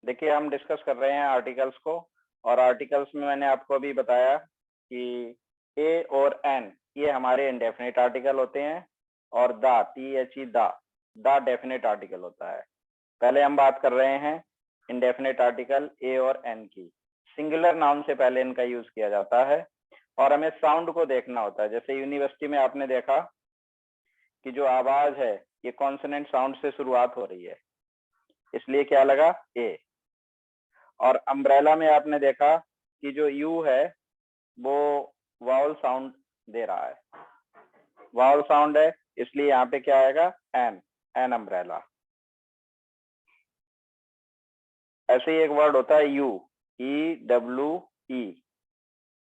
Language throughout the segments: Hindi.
देखिए हम डिस्कस कर रहे हैं आर्टिकल्स को, और आर्टिकल्स में मैंने आपको अभी बताया कि ए और एन ये हमारे इंडेफिनिट आर्टिकल होते हैं, और the THE the definite article होता है। पहले हम बात कर रहे हैं इंडेफिनेट आर्टिकल ए और एन की। सिंगुलर नाउन से पहले इनका यूज किया जाता है, और हमें साउंड को देखना होता है। जैसे यूनिवर्सिटी में आपने देखा कि जो आवाज है ये कॉन्सोनेंट साउंड से शुरुआत हो रही है, इसलिए क्या लगा ए। और अम्ब्रेला में आपने देखा कि जो यू है वो वाउल साउंड दे रहा है, वाउल साउंड है, इसलिए यहाँ पे क्या आएगा एन अम्ब्रेला। ऐसे ही एक वर्ड होता है यू, EWE,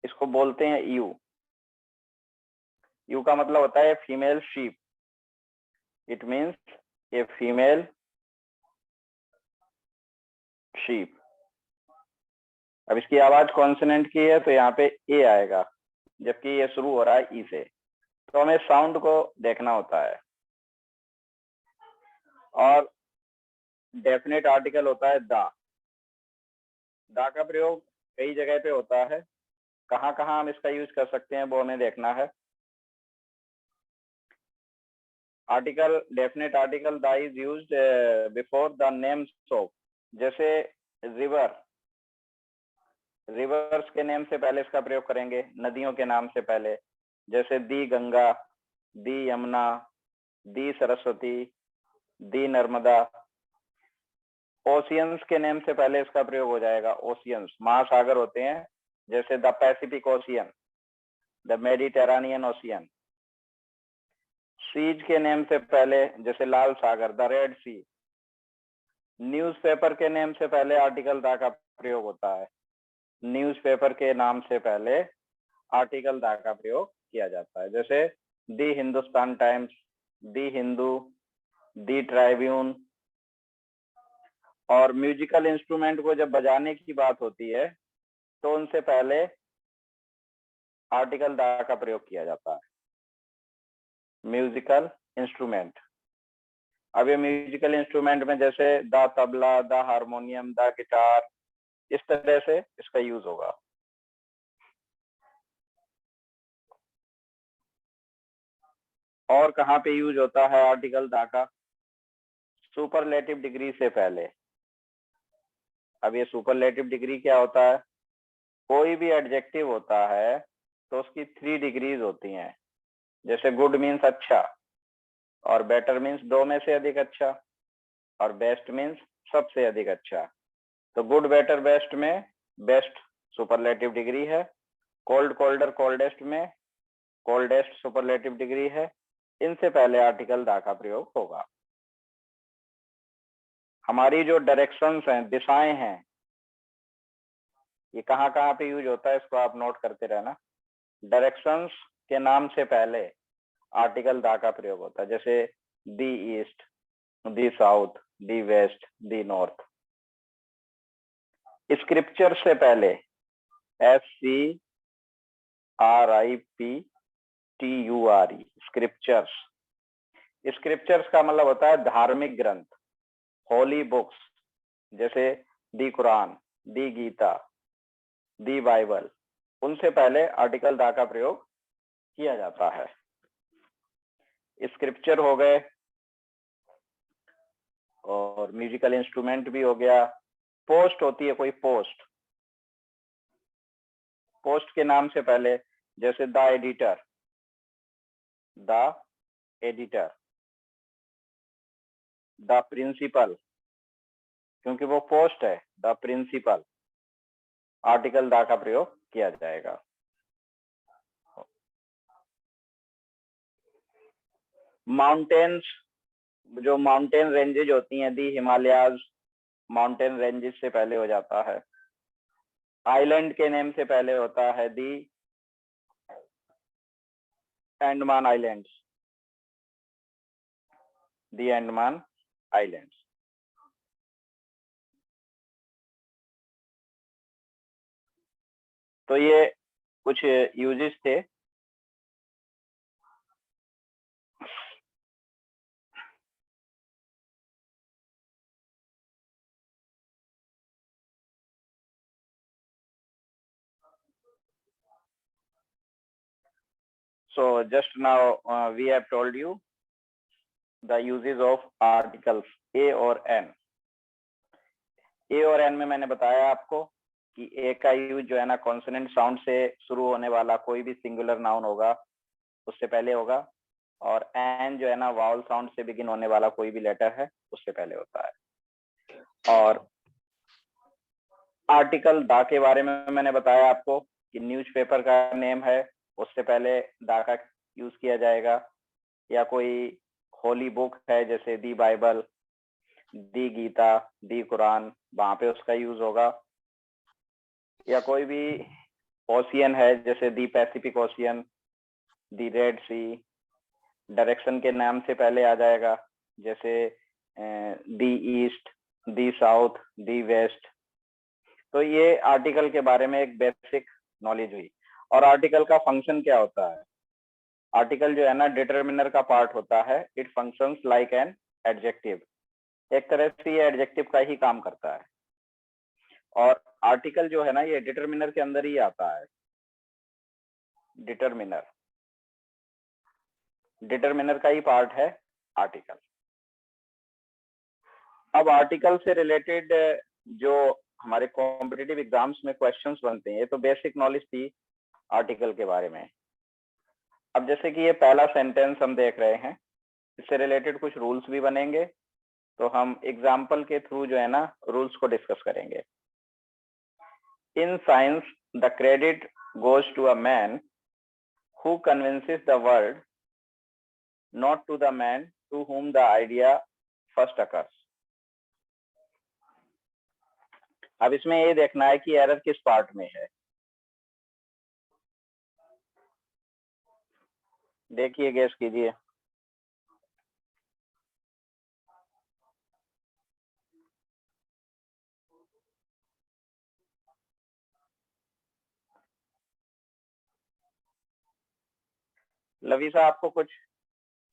इसको बोलते हैं यू। यू का मतलब होता है female sheep, it means a female sheep. अब इसकी आवाज कॉन्सोनेंट की है तो यहाँ पे ए आएगा, जबकि ये शुरू हो रहा है ई से, तो हमें साउंड को देखना होता है। और डेफिनेट आर्टिकल होता है द का प्रयोग कई जगह पे होता है, कहाँ कहाँ हम इसका यूज कर सकते हैं वो हमें देखना है। Article definite article the is used before the names of, जैसे रिवर, रिवर्स के नेम से पहले इसका प्रयोग करेंगे, नदियों के नाम से पहले, जैसे दी गंगा, दी यमुना, दी सरस्वती, दी नर्मदा। ओशियंस के नेम से पहले इसका प्रयोग हो जाएगा ओशियंस, महासागर होते हैं, जैसे the Pacific Ocean, the Mediterranean Ocean. Seas के नेम से पहले जैसे लाल सागर, द रेड सी। न्यूज़पेपर के नेम से पहले आर्टिकल द का प्रयोग होता है, न्यूज़पेपर के नाम से पहले आर्टिकल द का प्रयोग किया जाता है, जैसे दी हिंदुस्तान टाइम्स, दी हिंदू, दी ट्राइब्यून। और म्यूजिकल इंस्ट्रूमेंट को जब बजाने की बात होती है तो उनसे पहले आर्टिकल द का प्रयोग किया जाता है, म्यूजिकल इंस्ट्रूमेंट। अब ये म्यूजिकल इंस्ट्रूमेंट में जैसे the tabla, the harmonium, the guitar, इस तरह से इसका यूज होगा। और कहाँ पे यूज होता है आर्टिकल द का? सुपरलेटिव डिग्री से पहले। अब ये सुपरलेटिव डिग्री क्या होता है? कोई भी एडजेक्टिव होता है तो उसकी 3 डिग्रीज होती हैं, जैसे गुड मीन्स अच्छा, और बेटर मीन्स 2 में से अधिक अच्छा, और बेस्ट मीन्स सबसे अधिक अच्छा। तो गुड, बेटर, बेस्ट में बेस्ट सुपरलेटिव डिग्री है, कोल्ड, कोल्डर, कोल्डेस्ट में कोल्डेस्ट सुपरलेटिव डिग्री है। इनसे पहले आर्टिकल द का प्रयोग होगा। हमारी जो डायरेक्शंस हैं, दिशाएं हैं, ये कहाँ कहाँ पे यूज होता है इसको आप नोट करते रहना। डायरेक्शंस के नाम से पहले आर्टिकल द का प्रयोग होता है, जैसे दी east, the south, the waste, the north. Scripture से पहले SCRIPTURE, स्क्रिप्चर्स। स्क्रिप्चर्स का मतलब होता है धार्मिक ग्रंथ, होली बुक्स, जैसे दी कुरान, दी गीता, दी बाइबल। उनसे पहले आर्टिकल द का प्रयोग किया जाता है। स्क्रिप्चर हो गए, और म्यूजिकल इंस्ट्रूमेंट भी हो गया। पोस्ट होती है कोई पोस्ट, पोस्ट के नाम से पहले जैसे the editor, the editor, the principal, क्योंकि वो पोस्ट है, द प्रिंसिपल, आर्टिकल द का प्रयोग किया जाएगा। माउंटेन्स, जो माउंटेन रेंजेज होती हैं, दी हिमालयाज, माउंटेन रेंजेस से पहले हो जाता है। आइलैंड के नेम से पहले होता है दी अंडमान आइलैंड्स, दी अंडमान आइलैंड्स। तो ये कुछ यूजेस थे। So just now we have told you the uses of articles A और N. A और N में मैंने बताया आपको कि A का यूज जो है ना कॉन्सोनेंट साउंड से शुरू होने वाला कोई भी सिंगुलर नाउन होगा उससे पहले होगा, और N जो है ना वावल साउंड से बिगिन होने वाला कोई भी लेटर है उससे पहले होता है। और आर्टिकल दा के बारे में मैंने बताया आपको कि न्यूज़पेपर का नेम है उससे पहले दा का यूज किया जाएगा, या कोई होली बुक है जैसे दी बाइबल, दी गीता, दी कुरान, वहां पे उसका यूज होगा, या कोई भी ओशियन है जैसे दी पैसिफिक ओशियन, दी रेड सी, डायरेक्शन के नाम से पहले आ जाएगा जैसे दी ईस्ट, दी साउथ, दी वेस्ट। तो ये आर्टिकल के बारे में एक बेसिक नॉलेज हुई। और आर्टिकल का फंक्शन क्या होता है? आर्टिकल जो है ना डिटरमिनर का पार्ट होता है। It functions like an adjective. एक तरह से ये एडजेक्टिव का ही काम करता है। और आर्टिकल जो है ना ये डिटरमिनर के अंदर ही आता है। डिटरमिनर का ही पार्ट है आर्टिकल। अब आर्टिकल से रिलेटेड जो हमारे कॉम्पिटिटिव एग्जाम्स में क्वेश्चंस बनते हैं, ये तो बेसिक नॉलेज थी आर्टिकल के बारे में। अब जैसे कि ये पहला सेंटेंस हम देख रहे हैं, इससे रिलेटेड कुछ रूल्स भी बनेंगे, तो हम एग्जाम्पल के थ्रू जो है ना रूल्स को डिस्कस करेंगे। In science the credit goes to a man who convinces the world, not to the man to whom the idea first occurs. अब इसमें ये देखना है कि एरर किस पार्ट में है। देखिए, गेस कीजिए। लवीसा, आपको कुछ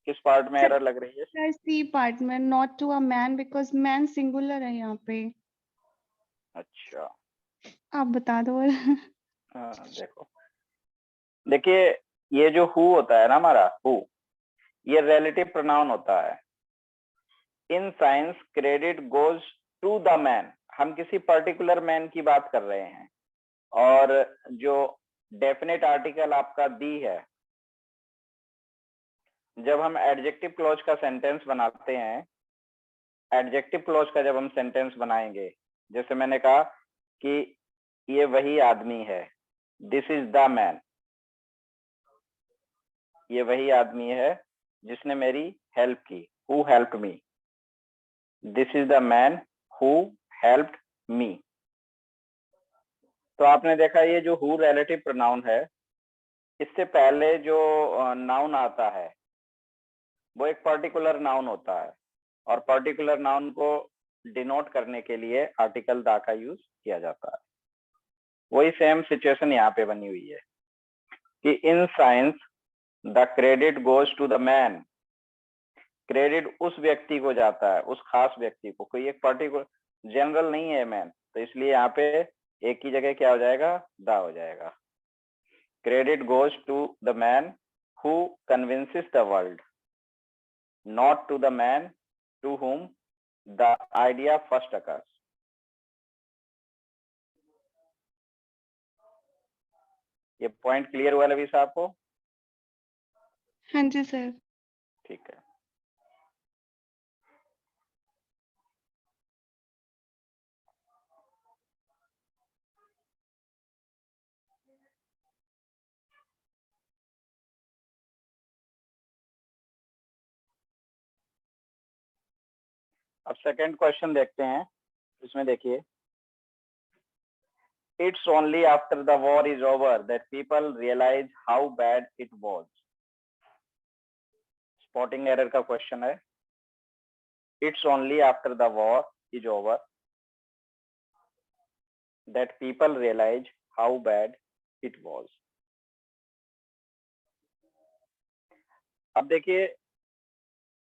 किस पार्ट में एरर लग रही है? सर सी पार्ट में, not to a man, because man singular है यहाँ पे। अच्छा, आप बता दो। देखिए ये जो हु होता है ना हमारा हु, ये रिलेटिव प्रोनाउन होता है। In science credit goes to the man, हम किसी पर्टिकुलर मैन की बात कर रहे हैं। और जो डेफिनेट आर्टिकल आपका दी है, जब हम एडजेक्टिव क्लॉज का सेंटेंस बनाते हैं, एडजेक्टिव क्लॉज का जब हम सेंटेंस बनाएंगे, जैसे मैंने कहा कि ये वही आदमी है, दिस इज द मैन, ये वही आदमी है जिसने मेरी हेल्प की, who helped me. This is the man who helped me. तो आपने देखा ये जो हु रिलेटिव प्रोनाउन है, इससे पहले जो नाउन आता है वो एक पर्टिकुलर नाउन होता है, और पर्टिकुलर नाउन को डिनोट करने के लिए आर्टिकल दा का यूज किया जाता है। वही सेम सिचुएशन यहाँ पे बनी हुई है कि in science the credit goes to the man, credit उस व्यक्ति को जाता है, उस खास व्यक्ति को, कोई एक पर्टिकुलर जनरल नहीं है मैन, तो इसलिए यहाँ पे एक की जगह क्या हो जाएगा, दा हो जाएगा। Credit goes to the man who convinces the world, not to the man to whom the idea first occurs. ये पॉइंट क्लियर हुआ लवी साहब को? हाँ जी सर। ठीक है। अब सेकंड क्वेश्चन देखते हैं। इसमें देखिए, it's only after the war is over that people realize how bad it was. Spotting error का क्वेश्चन है। It's only after the war is over that people realize how bad it was. अब देखिए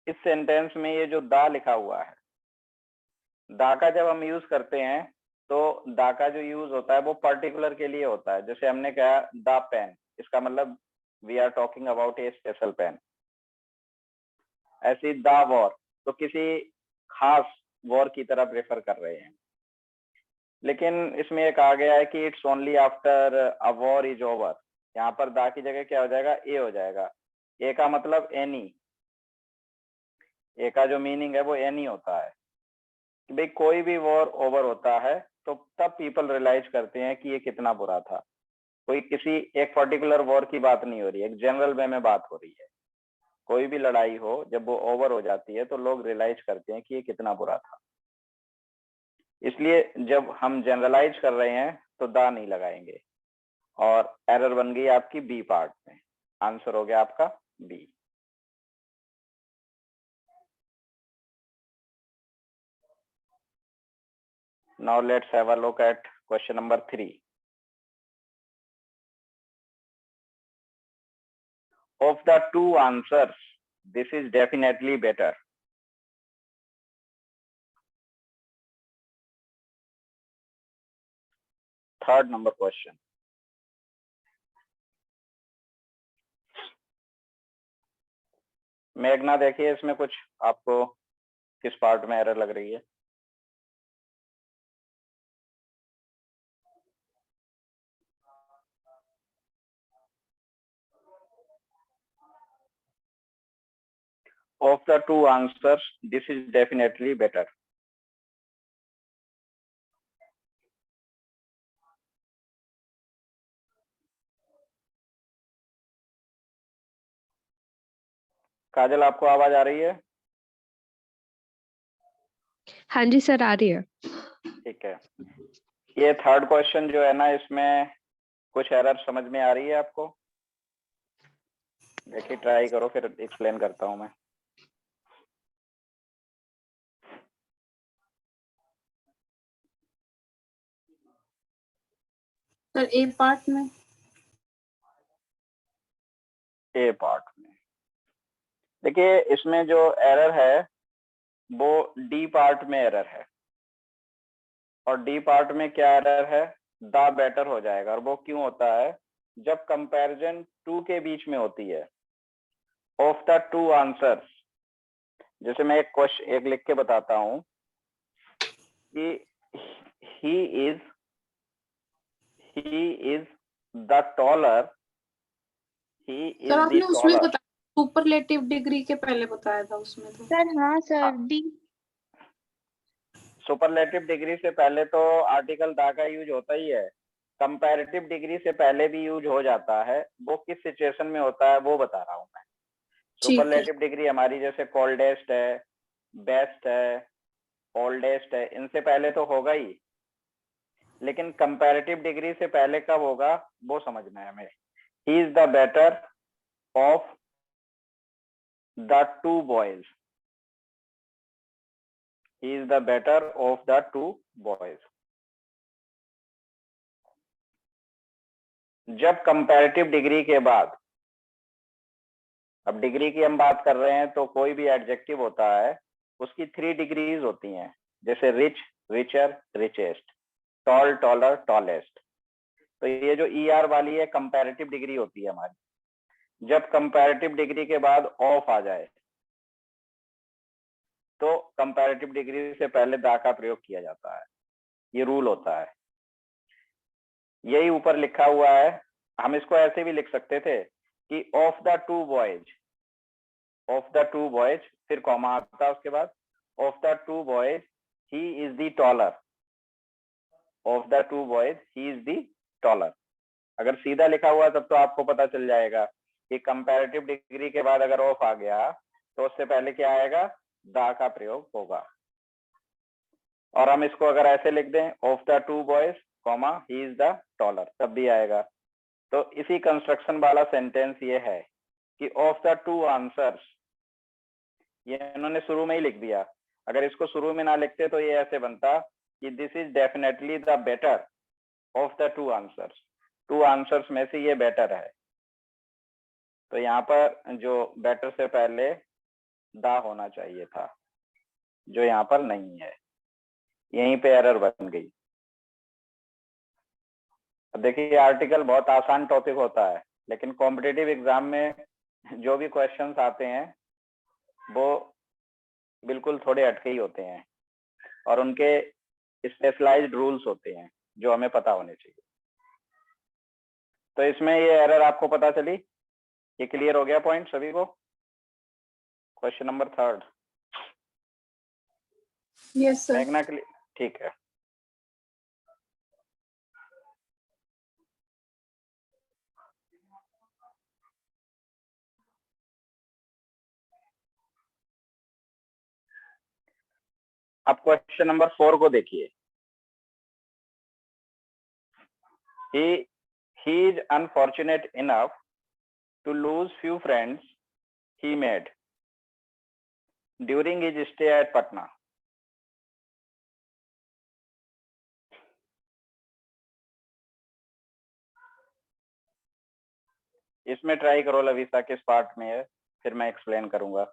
इस सेंटेंस में ये जो दा लिखा हुआ है, दा का जब हम यूज करते हैं तो दा का जो यूज होता है वो पर्टिकुलर के लिए होता है। जैसे हमने कहा द पेन, इसका मतलब we are talking about a special pen. ऐसी द वॉर, तो किसी खास वॉर की तरफ रेफर कर रहे हैं। लेकिन इसमें एक आ गया है कि it's only after a war is over. यहाँ पर दा की जगह क्या हो जाएगा, ए हो जाएगा। ए का मतलब एनी, ए का जो मीनिंग है वो एनी होता है कि भाई कोई भी वॉर ओवर होता है तो तब पीपल रियलाइज करते हैं कि ये कितना बुरा था। कोई किसी एक पर्टिकुलर वॉर की बात नहीं हो रही है, एक जनरल वे में बात हो रही है। कोई भी लड़ाई हो, जब वो ओवर हो जाती है तो लोग रियलाइज करते हैं कि ये कितना बुरा था। इसलिए जब हम जनरलाइज कर रहे हैं तो दा नहीं लगाएंगे। और एरर बन गई आपकी बी पार्ट में। आंसर हो गया आपका B. Now let's have a look at question number 3. Of the two answers, this is definitely better. Third number question. मेघना देखिए इसमें कुछ आपको किस पार्ट में एरर लग रही है। Of the two answers, this is definitely better. काजल आपको आवाज आ रही है? हाँ जी सर, आ रही है। ठीक है। ये थर्ड क्वेश्चन जो है ना, इसमें कुछ एरर समझ में आ रही है आपको? देखिए ट्राई करो, फिर एक्सप्लेन करता हूं मैं। सर ए पार्ट में, ए पार्ट में देखिए इसमें जो एरर है वो डी पार्ट में एरर है। और डी पार्ट में क्या एरर है, द बेटर हो जाएगा। और वो क्यों होता है, जब कंपैरिजन टू के बीच में होती है। ऑफ द टू आंसर्स, जैसे मैं एक क्वेश्चन एक लिख के बताता हूं कि he is the taller, he is sir the आपने उसमें टॉलर। बताया सुपरलेटिव डिग्री के पहले बताया था उसमें तो। सर हाँ सर, डी। सुपरलेटिव डिग्री से पहले तो आर्टिकल दा का यूज होता ही है। कंपैरेटिव डिग्री से पहले भी यूज हो जाता है। वो किस सिचुएशन में होता है वो बता रहा हूं मैं। सुपरलेटिव डिग्री हमारी जैसे कोल्डेस्ट है, बेस्ट है, ओल्डेस्ट है, इनसे पहले तो होगा ही। लेकिन कंपैरेटिव डिग्री से पहले कब होगा वो समझना है हमें। He is the better of the two boys, he is the better of the two boys। जब कंपैरेटिव डिग्री के बाद, अब डिग्री की हम बात कर रहे हैं तो कोई भी एडजेक्टिव होता है उसकी 3 डिग्रीज होती हैं, जैसे rich, richer, richest, tall, taller, tallest. तो ये जो ER वाली है कंपैरेटिव डिग्री होती है हमारी। जब कंपैरेटिव डिग्री के बाद ऑफ आ जाए तो कंपैरेटिव डिग्री से पहले दा का प्रयोग किया जाता है। ये रूल होता है, यही ऊपर लिखा हुआ है। हम इसको ऐसे भी लिख सकते थे कि of the two boys, of the two boys, फिर कॉमा आता है उसके बाद, of the two boys he is the taller, of the two boys he is the taller. अगर सीधा लिखा हुआ तब तो आपको पता चल जाएगा कि कंपैरेटिव डिग्री के बाद अगर ऑफ आ गया तो उससे पहले क्या आएगा, दा का प्रयोग होगा। और हम इसको अगर ऐसे लिख दें, of the two boys comma he is the taller, तब भी आएगा। तो इसी कंस्ट्रक्शन वाला सेंटेंस ये है कि ऑफ द टू आंसर्स, ये इन्होंने शुरू में ही लिख दिया। अगर इसको शुरू में ना लिखते तो ये ऐसे बनता कि this is definitely the better of the two answers. Two answers में से ये बेटर है। तो यहाँ पर जो बेटर से पहले दा होना चाहिए था, जो यहाँ पर नहीं है। यहीं पे एरर बन गई। अब देखिए आर्टिकल बहुत आसान टॉपिक होता है, लेकिन कॉम्पिटिटिव एग्जाम में जो भी क्वेश्चंस आते हैं वो बिल्कुल थोड़े हटके ही होते हैं और उनके स्पेशलाइज्ड रूल्स होते हैं जो हमें पता होने चाहिए। तो इसमें ये एरर आपको पता चली, ये क्लियर हो गया पॉइंट सभी को? Question number 3 yes sir. मेघना क्लियर? ठीक है। अब क्वेश्चन नंबर 4 को देखिए। he is unfortunate enough to lose few friends he made during his stay at Patna. इसमें ट्राई करो लविसा किस पार्ट में है, फिर मैं एक्सप्लेन करूंगा।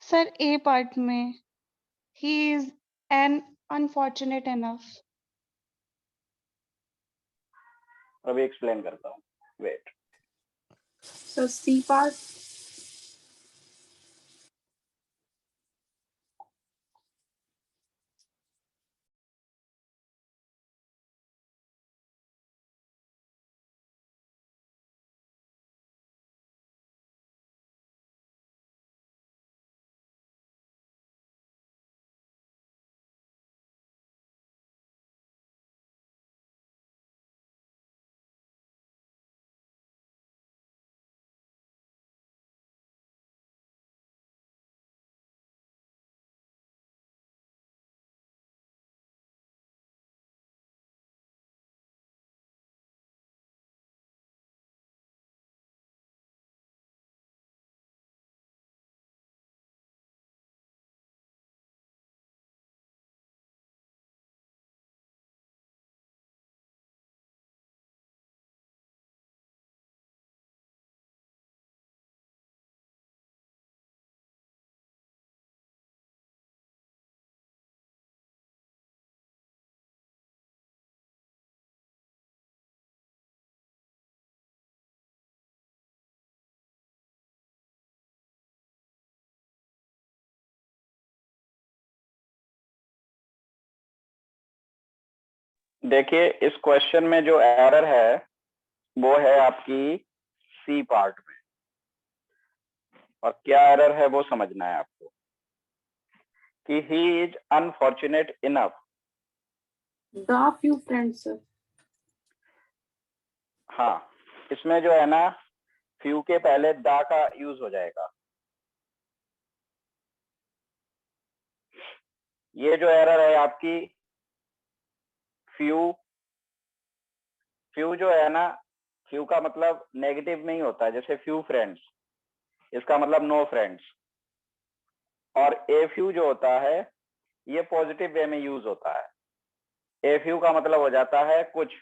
सर ए पार्ट में, he is an unfortunate enough. अभी एक्सप्लेन करता हूँ, वेट। Sir C part. देखिए इस क्वेश्चन में जो एरर है वो है आपकी सी पार्ट में, और क्या एरर है वो समझना है आपको कि he is unfortunate enough। The few friends sir. हाँ, इसमें जो है ना फ्यू के पहले दा का यूज हो जाएगा। ये जो एरर है आपकी फ्यू जो है ना, फ्यू का मतलब नेगेटिव में ही होता है, जैसे फ्यू फ्रेंड्स, इसका मतलब नो फ्रेंड्स। और ए फ्यू जो होता है ये पॉजिटिव वे में यूज होता है। ए फ्यू का मतलब हो जाता है कुछ,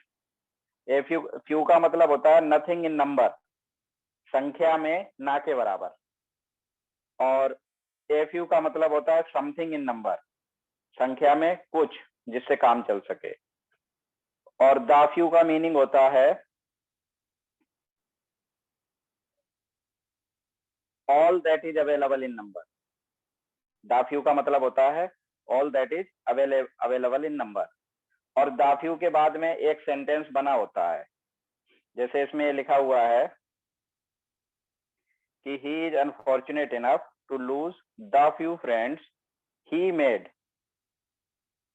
ए फ्यू का मतलब होता है नथिंग इन नंबर, संख्या में ना के बराबर। और ए फ्यू का मतलब होता है समथिंग इन नंबर, संख्या में कुछ जिससे काम चल सके। और द फ्यू का मीनिंग होता है all that is available in number. The few का मतलब होता है all that is available in number. और द फ्यू के बाद में एक सेंटेंस बना होता है, जैसे इसमें लिखा हुआ है कि he is unfortunate enough to lose the few friends he made।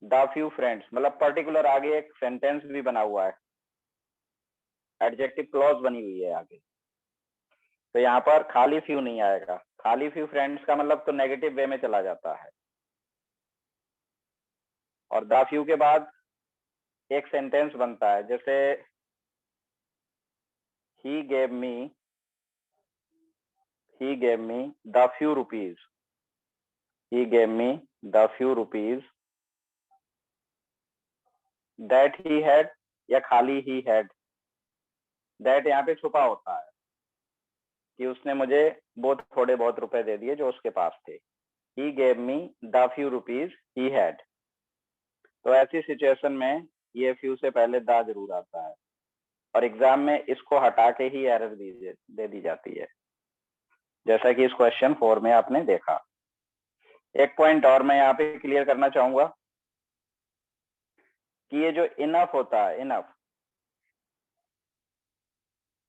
The few friends मतलब पर्टिकुलर आगे एक सेंटेंस भी बना हुआ है, एडजेक्टिव क्लॉज बनी हुई है आगे। तो यहाँ पर खाली फ्यू नहीं आएगा, खाली फ्यू फ्रेंड्स का मतलब तो नेगेटिव वे में चला जाता है। और द फ्यू के बाद एक सेंटेंस बनता है, जैसे he gave me the few rupees, he gave me the few rupees that he had, या खाली he had, that यहाँ पे छुपा होता है कि उसने मुझे वो थोड़े बहुत रुपए दे दिए जो उसके पास थे। he gave me the few rupees he had। तो ऐसी सिचुएशन में ये few से पहले दा जरूर आता है और एग्जाम में इसको हटा के ही एरर दे दी जाती है, जैसा कि इस क्वेश्चन 4 में आपने देखा। एक पॉइंट और मैं यहाँ पे क्लियर करना चाहूंगा कि ये जो इनफ होता है,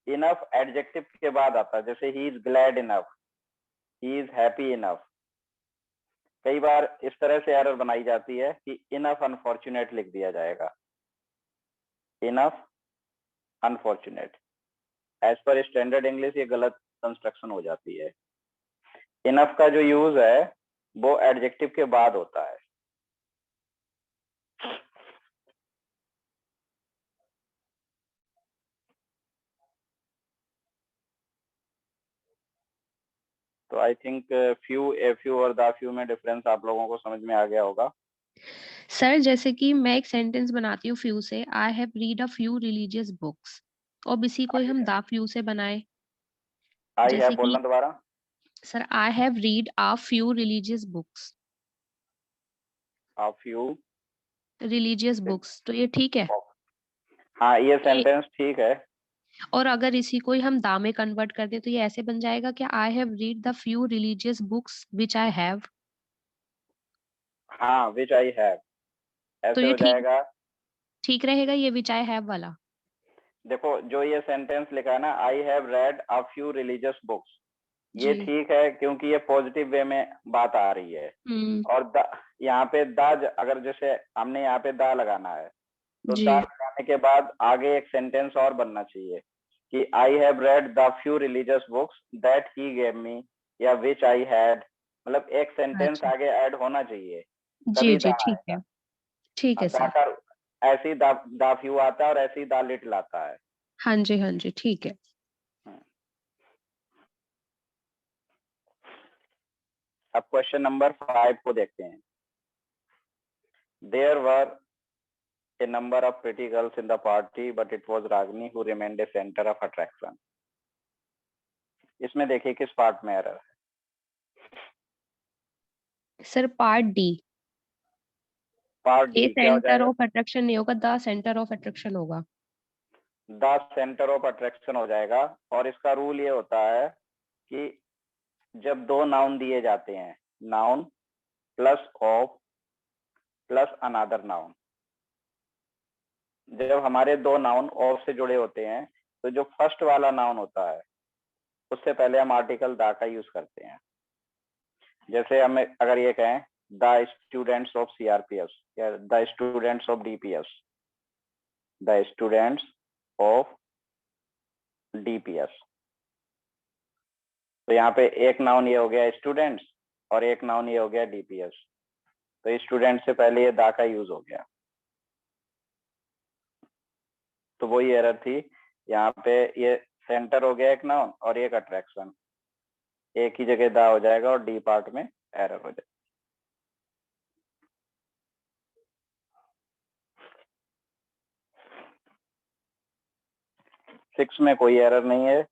इनफ एडजेक्टिव के बाद आता है। जैसे he is glad enough, he is happy enough. कई बार इस तरह से एरर बनाई जाती है कि इनफ अनफॉर्चुनेट लिख दिया जाएगा, enough unfortunate. As per standard English ये गलत कंस्ट्रक्शन हो जाती है। इनफ का जो यूज है वो एडजेक्टिव के बाद होता है। तो I think few, a few और द फ्यू में डिफरेंस आप लोगों को समझ में आ गया होगा। सर जैसे कि मैं एक सेंटेंस बनाती हूँ फ्यू से, I have read a few religious books, और इसी को ही हम द फ्यू से बनाए। आई जैसे है कि बोलना दोबारा। Sir I have read a few religious books, uh few religious books, तो ये ठीक है। हाँ, ये ये सेंटेंस ठीक है। और अगर इसी को ही हम दा में कन्वर्ट कर दें तो ये ऐसे बन जाएगा कि I have read the few religious books which I have. हाँ, विच आई हैव तो ऐसे ये हो ठीक जाएगा। ठीक रहेगा ये विच आई हैव वाला। देखो जो ये सेंटेंस लिखा है ना, I have read a few religious books, ये जी। ठीक है क्योंकि ये पॉजिटिव वे में बात आ रही है। और यहाँ पे अगर जैसे हमने यहाँ पे दा लगाना है तो जी। दा लगाने के बाद आगे एक सेंटेंस और बनना चाहिए कि I have read the few religious books that he gave me, या विच आई हैड। मतलब एक सेंटेंस अच्छा। आगे ऐड होना चाहिए, जी तभी दा जी ठीक आएगा। है। ठीक है दा सर। का ऐसे ही दा फ्यू आता है और ऐसे ही दा लिटिल आता है। हाँ जी हाँ जी ठीक है। अब क्वेश्चन नंबर 5 को देखते हैं। There were a number of pretty girls in the party, but it was Ragini who remained a center of attraction। इसमें देखिए किस पार्ट में एरर है। Sir part D, part A D क्या हो सेंटर जाएगा? ऑफ अट्रैक्शन नहीं होगा, द सेंटर ऑफ अट्रैक्शन होगा। द सेंटर ऑफ अट्रैक्शन हो जाएगा। और इसका रूल ये होता है कि जब दो नाउन दिए जाते हैं, noun plus of plus another noun, जब हमारे दो नाउन ऑफ से जुड़े होते हैं तो जो फर्स्ट वाला नाउन होता है उससे पहले हम आर्टिकल द का यूज करते हैं। जैसे हम अगर ये कहें द स्टूडेंट्स ऑफ सीआरपीएफ या the students of DPS, the students of DPS, तो यहाँ पे एक नाउन ये हो गया स्टूडेंट्स और एक नाउन ये हो गया डीपीएस, तो स्टूडेंट से पहले ये दा का यूज हो गया। तो वही एरर थी यहाँ पे, ये सेंटर हो गया एक नाउन और एक अट्रैक्शन, एक ही जगह दा हो जाएगा और डी पार्ट में एरर हो जाएगा। 6 में कोई एरर नहीं है।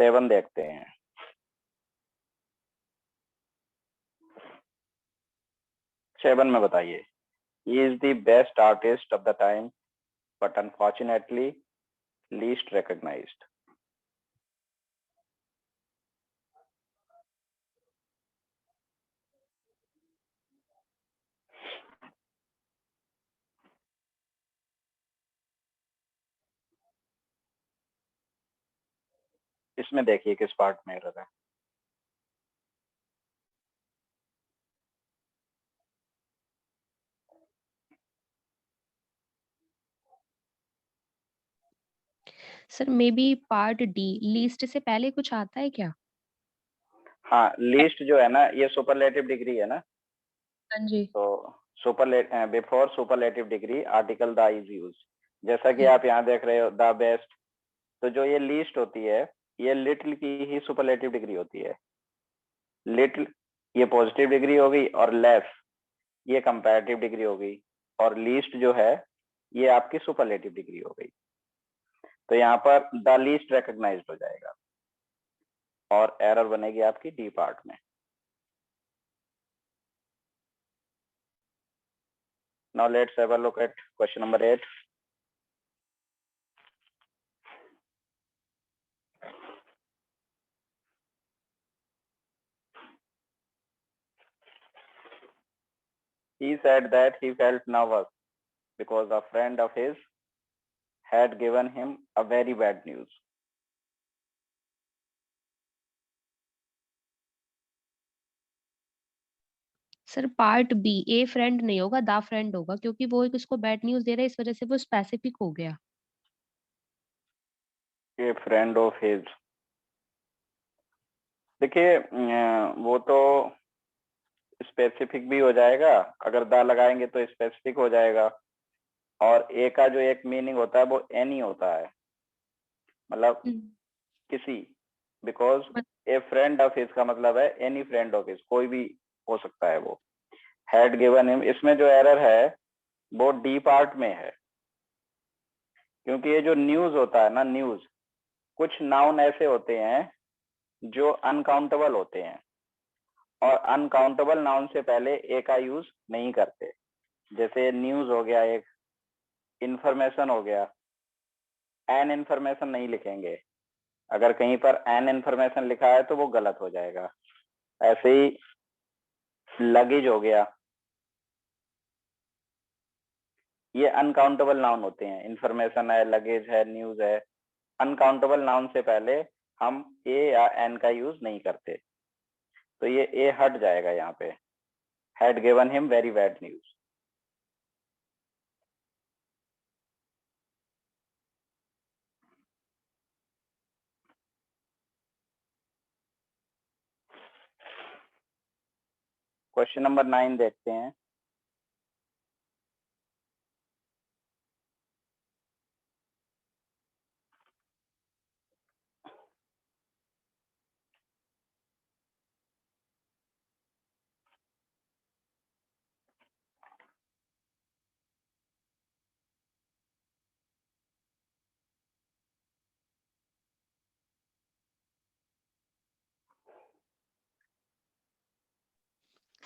7 देखते हैं। सेवन में बताइए, he is the best artist of the time but unfortunately least recognized। इसमें देखिए किस पार्ट में एरर है। Sir may be part D, least से पहले कुछ आता है क्या? हाँ, लीस्ट जो है ना ये सुपरलेटिव डिग्री है ना, हाँ जी। तो before superlative degree article the is use. जैसा कि हम्म। आप यहाँ देख रहे हो द बेस्ट, तो जो ये लीस्ट होती है ये लिटिल की ही सुपरलेटिव डिग्री होती है। लिटिल ये पॉजिटिव डिग्री हो गई और लेस ये कंपैरेटिव डिग्री हो गई, और लीस्ट जो है ये आपकी सुपरलेटिव डिग्री हो गई। तो यहाँ पर द लीस्ट रिकॉग्नाइज्ड हो जाएगा और एरर बनेगी आपकी डी पार्ट में। Now let's have a look at question number 8. He said that he felt nervous because a friend of his had given him a very bad news. Sir part B, a friend नहीं होगा, द फ्रेंड होगा, क्योंकि वो एक उसको बैड न्यूज दे रहा है, इस वजह से वो स्पेसिफिक हो गया। A friend of his, देखिए वो तो स्पेसिफिक भी हो जाएगा, अगर द लगाएंगे तो स्पेसिफिक हो जाएगा, और ए का जो एक मीनिंग होता है वो एनी होता है, मतलब किसी, because A friend of his का मतलब है एनी फ्रेंड ऑफ हिज, कोई भी हो सकता है वो। हैड गिवन हिम, इसमें जो एरर है वो डी पार्ट में है, क्योंकि ये जो न्यूज होता है ना, न्यूज, कुछ नाउन ऐसे होते हैं जो अनकाउंटेबल होते हैं, और अनकाउंटेबल नाउन से पहले ए का यूज नहीं करते। जैसे न्यूज हो गया एक, इंफॉर्मेशन हो गया, एन इंफॉर्मेशन नहीं लिखेंगे, अगर कहीं पर एन इंफॉर्मेशन लिखा है तो वो गलत हो जाएगा। ऐसे ही लगेज हो गया, ये अनकाउंटेबल नाउन होते हैं, इंफॉर्मेशन है, लगेज है, न्यूज है, अनकाउंटेबल नाउन से पहले हम ए या एन का यूज नहीं करते, तो ये ए हट जाएगा यहाँ पे। Had given him very bad news. Question number 9 देखते हैं।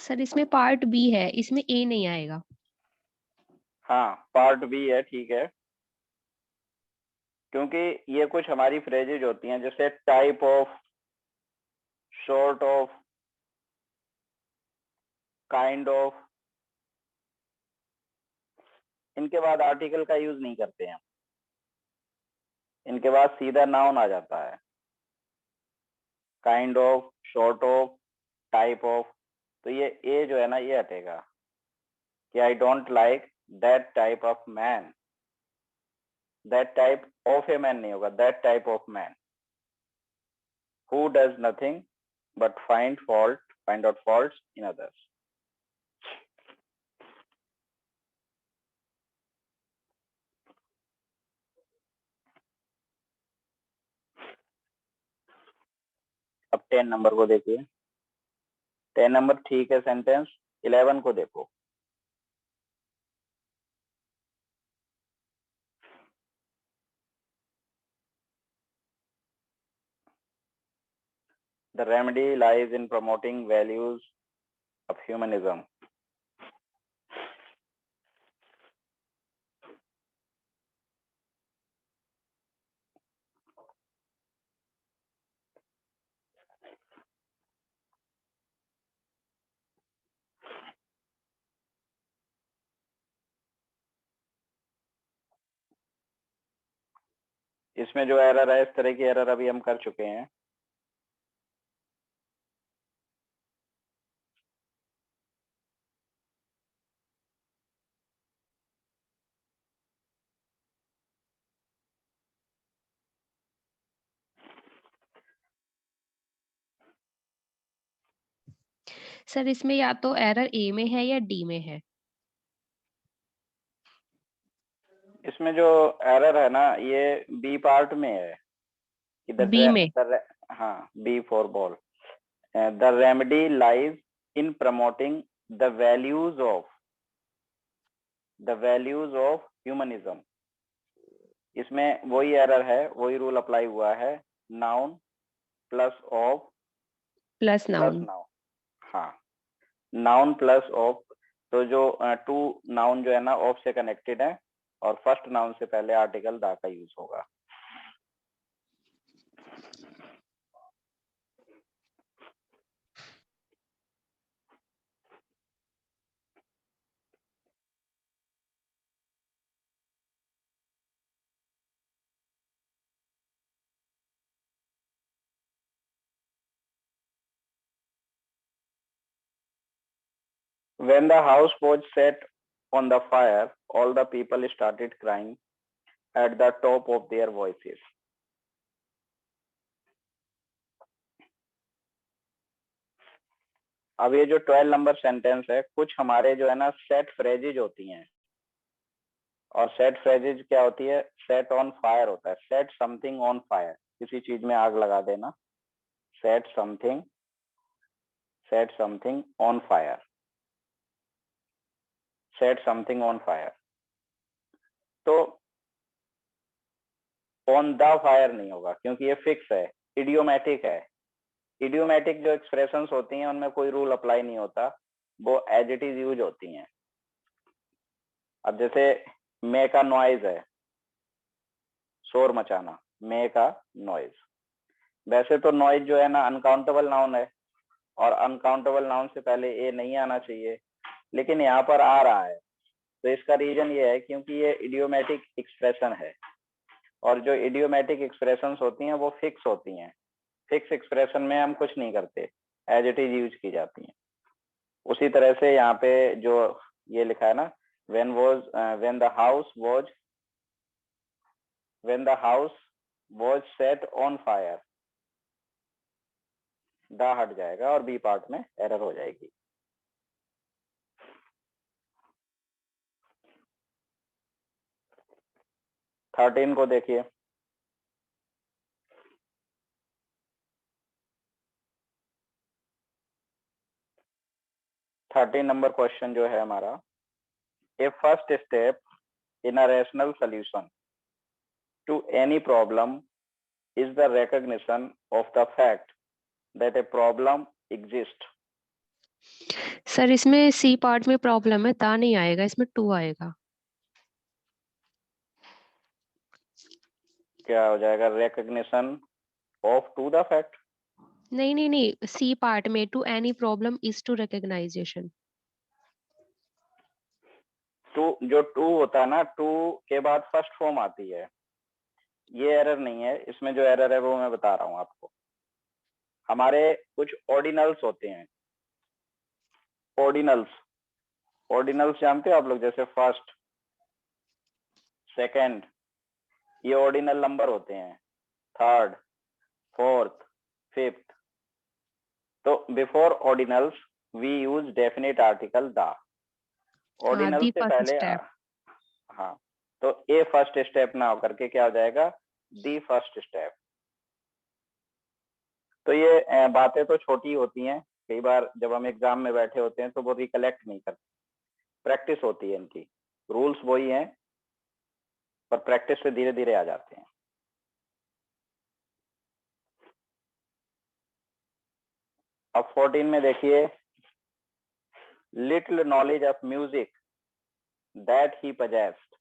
सर इसमें पार्ट बी है, इसमें ए नहीं आएगा। हाँ, पार्ट बी है, ठीक है, क्योंकि ये कुछ हमारी फ्रेजेज होती हैं, जैसे type of, short of, kind of, इनके बाद आर्टिकल का यूज नहीं करते हैं, इनके बाद सीधा नाउन आ जाता है। Kind of, short of, type of, तो ये ए जो है ना, ये हटेगा कि I don't like that type of man. That type of a man नहीं होगा, that type of man who does nothing but find out faults in others. अब 10 नंबर को देखिए। 10 नंबर ठीक है सेंटेंस। 11 को देखो। The remedy lies in promoting values of humanism. इसमें जो एरर है, इस तरह की एरर अभी हम कर चुके हैं। सर इसमें या तो एरर ए में है या डी में है। इसमें जो एरर है ना, ये बी पार्ट में है कि बी में, हाँ, B for ball. The remedy lies in promoting the values of humanism. इसमें वही एरर है, वही रूल अप्लाई हुआ है, noun plus of plus noun. हाँ, नाउन प्लस ऑफ तो जो टू नाउन जो है ना ऑफ से कनेक्टेड है और फर्स्ट नाउन से पहले आर्टिकल दा का यूज होगा। When the house was set on the fire, all the people started crying at the top of their voices. अब ये जो 12 नंबर सेंटेंस है, कुछ हमारे जो है ना सेट फ्रेजेज होती हैं, और सेट फ्रेजेज क्या होती है? सेट ऑन फायर होता है। सेट समथिंग ऑन फायर, किसी चीज में आग लगा देना। Set something on fire, set something on fire. तो ऑन द फायर नहीं होगा क्योंकि ये फिक्स है, इडियोमैटिक है। इडियोमैटिक जो एक्सप्रेशंस होती हैं उनमें कोई रूल अप्लाई नहीं होता, वो एज इट इज यूज होती हैं। अब जैसे मेक अ नॉइज है, शोर मचाना, मेक अ नॉइज। वैसे तो नॉइज जो है ना अनकाउंटेबल नाउन है और अनकाउंटेबल नाउन से पहले ए नहीं आना चाहिए, लेकिन यहाँ पर आ रहा है। तो इसका रीजन ये है क्योंकि ये इडियोमैटिक एक्सप्रेशन है, और जो इडियोमैटिक एक्सप्रेशंस होती हैं वो फिक्स होती हैं। फिक्स एक्सप्रेशन में हम कुछ नहीं करते, एज इट इज यूज की जाती हैं। उसी तरह से यहाँ पे जो ये लिखा है ना, when the house was set on fire, दा हट जाएगा और बी पार्ट में एरर हो जाएगी। थर्टीन को देखिए। थर्टीन नंबर क्वेश्चन जो है हमारा, a first step in a rational solution to any problem is the recognition of the fact that a problem exists. Sir इसमें सी पार्ट में प्रॉब्लम है, ता नहीं आएगा, इसमें टू आएगा। क्या हो जाएगा? recognition of to the fact। नहीं नहीं नहीं, सी पार्ट में to any problem is to recognisation. To जो टू होता है ना, टू के बाद फर्स्ट फॉर्म आती है, ये एरर नहीं है। इसमें जो एरर है वो मैं बता रहा हूँ आपको। हमारे कुछ ऑर्डिनल्स होते हैं, ऑर्डिनल्स जानते हो आप लोग? जैसे फर्स्ट, सेकंड, ये ऑर्डिनल नंबर होते हैं। Third, fourth, fifth. तो before ordinals we use definite article the. Ordinal से पहले हाँ, तो ए फर्स्ट स्टेप ना होकर के क्या हो जाएगा? The first step. तो ये बातें तो छोटी होती हैं, कई बार जब हम एग्जाम में बैठे होते हैं तो वो रिकलेक्ट नहीं करते। प्रैक्टिस होती है इनकी, रूल्स वही हैं पर प्रैक्टिस से धीरे धीरे आ जाते हैं। अब 14 में देखिए, little knowledge of music that he possessed।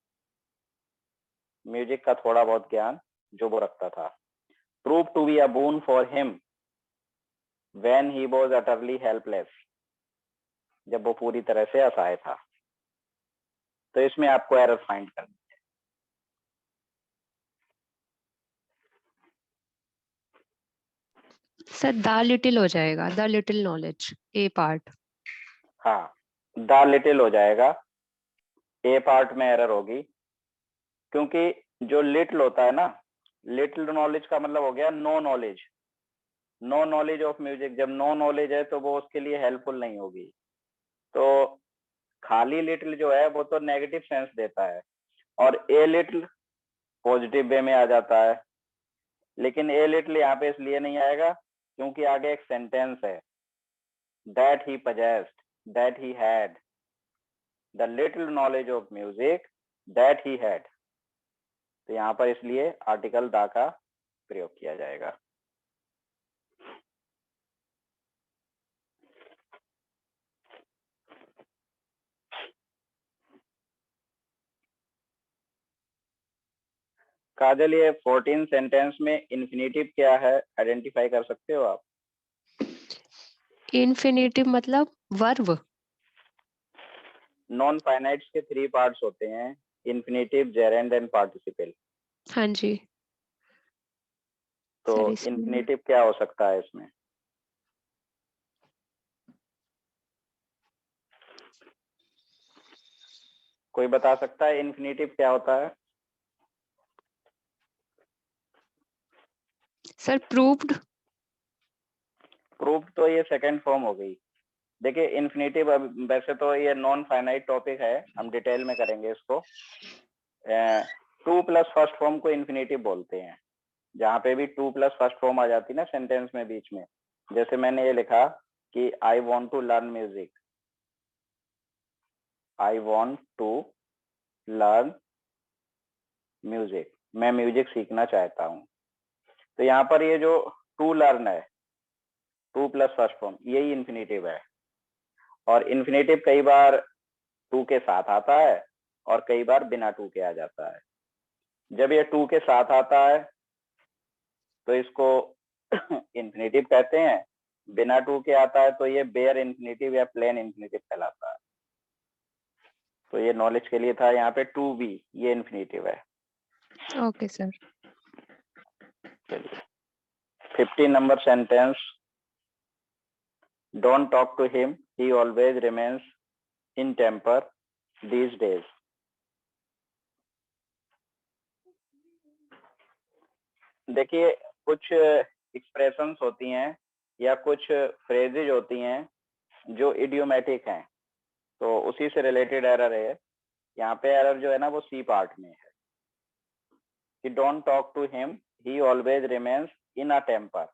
Music का थोड़ा बहुत ज्ञान जो वो रखता था। Prove to be a boon for him when he was utterly helpless। जब वो पूरी तरह से असहाय था। तो इसमें आपको एरर फाइंड करनी है। सर द लिटिल हो जाएगा, the little knowledge, A part. हाँ, द लिटिल हो जाएगा, ए पार्ट में एरर होगी, क्योंकि जो लिटिल होता है ना, लिटिल नॉलेज का मतलब हो गया no knowledge. No knowledge of music, जब नो नॉलेज है तो वो उसके लिए हेल्पफुल नहीं होगी। तो खाली लिटिल जो है वो तो नेगेटिव सेंस देता है, और ए लिटिल पॉजिटिव वे में आ जाता है। लेकिन ए लिटिल यहाँ पे इसलिए नहीं आएगा क्योंकि आगे एक सेंटेंस है, that he possessed, that he had the little knowledge of music that he had. तो यहाँ पर इसलिए आर्टिकल दा का प्रयोग किया जाएगा। काजल, ये 14 सेंटेंस में इन्फिनेटिव क्या है आइडेंटिफाई कर सकते हो आप? इन्फिनेटिव मतलब वर्ब। नॉन फाइनाइट्स के 3 पार्ट्स होते हैं, इन्फिनेटिव, जेरेंड एंड पार्टिसिपल। हाँ जी तो सर, इसमें इन्फिनेटिव क्या हो सकता है इसमें? कोई बता सकता है इन्फिनेटिव क्या होता है? Sir proved. प्रूफ तो ये सेकंड फॉर्म हो गई। देखिए इन्फिनेटिव, अब वैसे तो ये नॉन फाइनाइट टॉपिक है, हम डिटेल में करेंगे इसको। 2 प्लस फर्स्ट फॉर्म को इन्फिनेटिव बोलते हैं। जहाँ पे भी 2 प्लस फर्स्ट फॉर्म आ जाती है ना सेंटेंस में बीच में, जैसे मैंने ये लिखा कि I want to learn music, I want to learn music, मैं म्यूजिक सीखना चाहता हूँ। तो यहाँ पर ये जो टू लर्न है, 2 प्लस फर्स्ट फॉर्म, यही इन्फिनेटिव है। और इन्फिनेटिव कई बार 2 के साथ आता है और कई बार बिना 2 के आ जाता है। जब ये 2 के साथ आता है तो इसको इन्फिनेटिव कहते हैं, बिना 2 के आता है तो ये बेयर इन्फिनेटिव या प्लेन इन्फिनेटिव कहलाता है। तो ये नॉलेज के लिए था, यहाँ पे टू बी ये इन्फिनेटिव है। Okay sir. चलिए 15 नंबर sentence, don't talk to him, he always remains in temper these days. देखिए कुछ एक्सप्रेशंस होती हैं या कुछ फ्रेजेज होती हैं जो इडियोमेटिक हैं, तो उसी से रिलेटेड एरर है। यहाँ पे एरर जो है ना वो सी पार्ट में है कि don't talk to him, he always remains in a temper,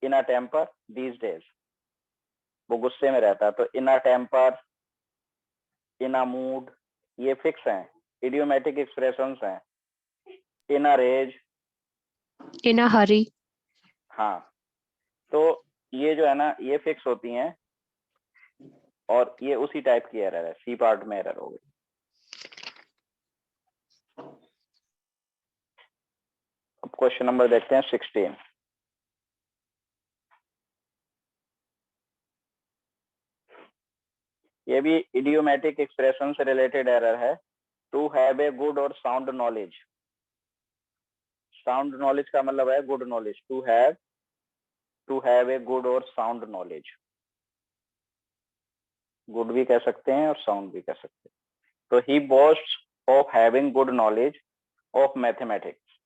in a temper these days, वो गुस्से में रहता है। तो in a temper, in a mood, ये फिक्स हैं, इडियोमेटिक एक्सप्रेशंस हैं। In a rage, in a hurry. हाँ, तो ये जो है ना ये फिक्स होती हैं और ये उसी टाइप की एरर है, सी पार्ट में एरर हो गई। अब क्वेश्चन नंबर देखते हैं 16। ये भी इडियोमेटिक एक्सप्रेशन से रिलेटेड एरर है। To have a good or sound knowledge, sound knowledge का मतलब है good knowledge. To have a good or sound knowledge, good भी कह सकते हैं और साउंड भी कह सकते हैं। तो he boasts of having good knowledge of mathematics,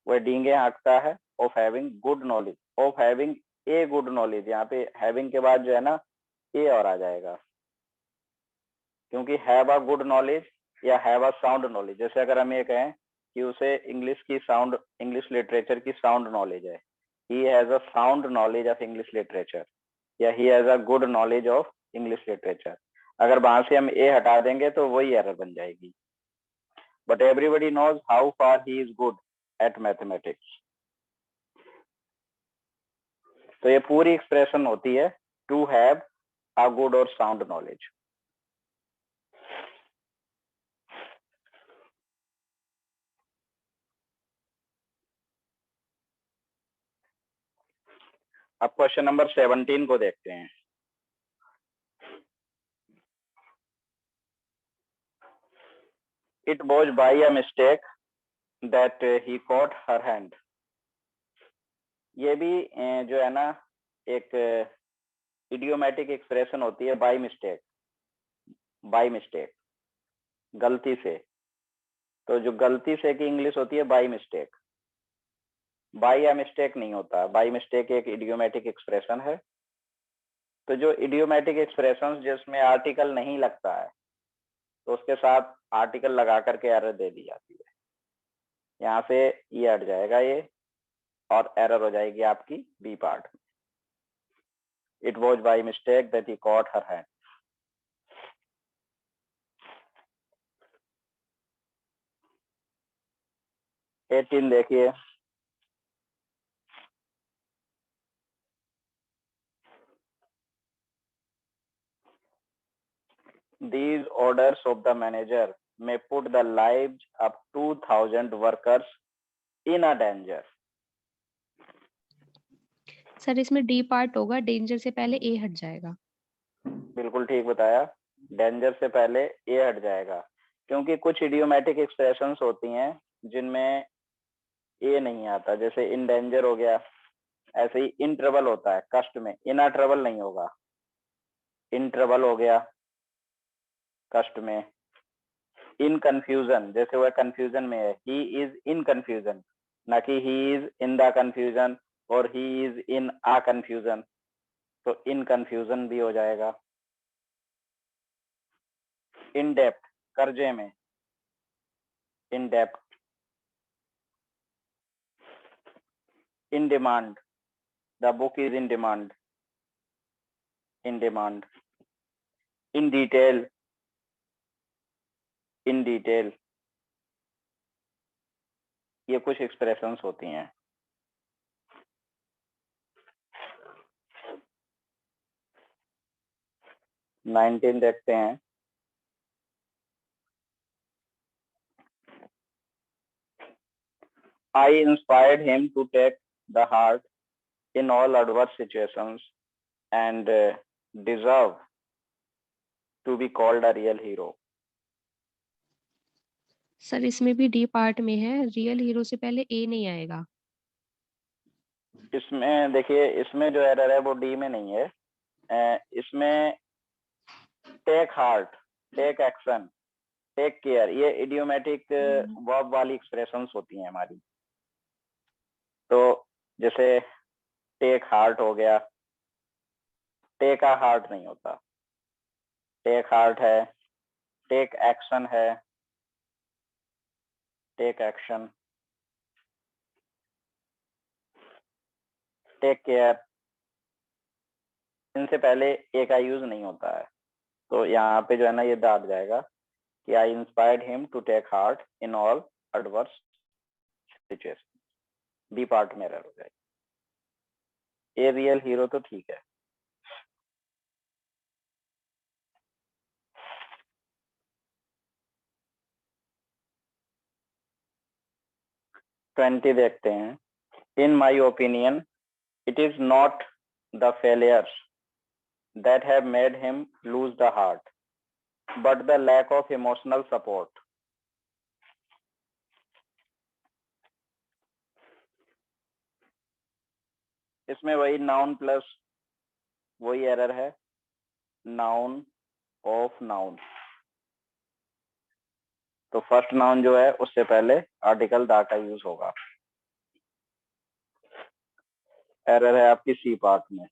वह डींगे हाँकता है, of having good knowledge, of having a good knowledge. यहाँ पे हैविंग के बाद जो है ना ए और आ जाएगा, क्योंकि हैव अ गुड नॉलेज या हैव अ साउंड नॉलेज। जैसे अगर हम ये कहें कि उसे इंग्लिश की साउंड, इंग्लिश लिटरेचर की साउंड नॉलेज है, he has a sound knowledge of English literature, या he has a good knowledge of English literature. अगर वहां से हम ए हटा देंगे तो वही एरर बन जाएगी। But everybody knows how far he is good at mathematics. तो ये पूरी एक्सप्रेशन होती है to have a good or sound knowledge. अब क्वेश्चन नंबर 17 को देखते हैं। It was by a mistake that he caught her hand. ये भी जो है ना एक इडियोमेटिक एक्सप्रेशन होती है, बाय मिस्टेक, बाय मिस्टेक, गलती से। तो जो गलती से की इंग्लिश होती है बाय मिस्टेक, बाय या मिस्टेक नहीं होता। बाय मिस्टेक एक इडियोमेटिक एक्सप्रेशन है। तो जो इडियोमेटिक एक्सप्रेशंस जिसमें आर्टिकल नहीं लगता है तो उसके साथ आर्टिकल लगा करके एरर दे दी जाती है। यहाँ से ये हट जाएगा ये, और एरर हो जाएगी आपकी बी पार्ट में। It was by mistake that he caught her hand. 18 देखिए, these orders of the manager may put the lives of 2000 workers in a danger. Sir इसमें डी पार्ट होगा, डेंजर से पहले ए हट जाएगा। बिल्कुल ठीक बताया, डेंजर से पहले ए हट जाएगा, क्योंकि कुछ इडियोमेटिक एक्सप्रेशंस होती हैं जिनमें ए नहीं आता, जैसे इन डेंजर हो गया, ऐसे ही इन ट्रबल होता है कष्ट में, इन आ ट्रबल नहीं होगा, इन ट्रबल हो गया कष्ट में। इन कंफ्यूजन, जैसे वह कंफ्यूजन में है, ही इज इन कंफ्यूजन, ना कि he is in the confusion और he is in uh confusion, तो इन कंफ्यूजन भी हो जाएगा। इन डेप्थ, कर्जे में, in depth. In demand, the book is in demand, in demand. In detail, in detail, ये कुछ एक्सप्रेशंस होती हैं। नाइनटीन देखते हैं। I inspired him to take the heart in all adverse situations and deserve to be called a real hero. Sir इसमें भी डी पार्ट में है, रियल हीरो से पहले ए नहीं आएगा। इसमें देखिए, इसमें जो एरर है वो डी में नहीं है, इसमें take heart, take action, take care, ये इडियोमेटिक वर्ब वाली एक्सप्रेशंस होती हैं हमारी। तो जैसे टेक हार्ट हो गया, टेक आ हार्ट नहीं होता, टेक हार्ट है, टेक एक्शन है, टेक एक्शन, टेक केयर, इनसे पहले ए का यूज नहीं होता है, तो यहाँ पे जो है ना ये डाल जाएगा कि I inspired him to take heart in all adverse situation, B part में एरर हो जाएगी। ए रियल हीरो तो ठीक है। ट्वेंटी देखते हैं। In my opinion it is not the failures that have made him lose the heart, but the lack of emotional support. इसमें वही नाउन प्लस वही एरर है, नाउन ऑफ नाउन, तो फर्स्ट नाउन जो है उससे पहले आर्टिकल द का यूज होगा। एरर है आपकी सी पार्ट में।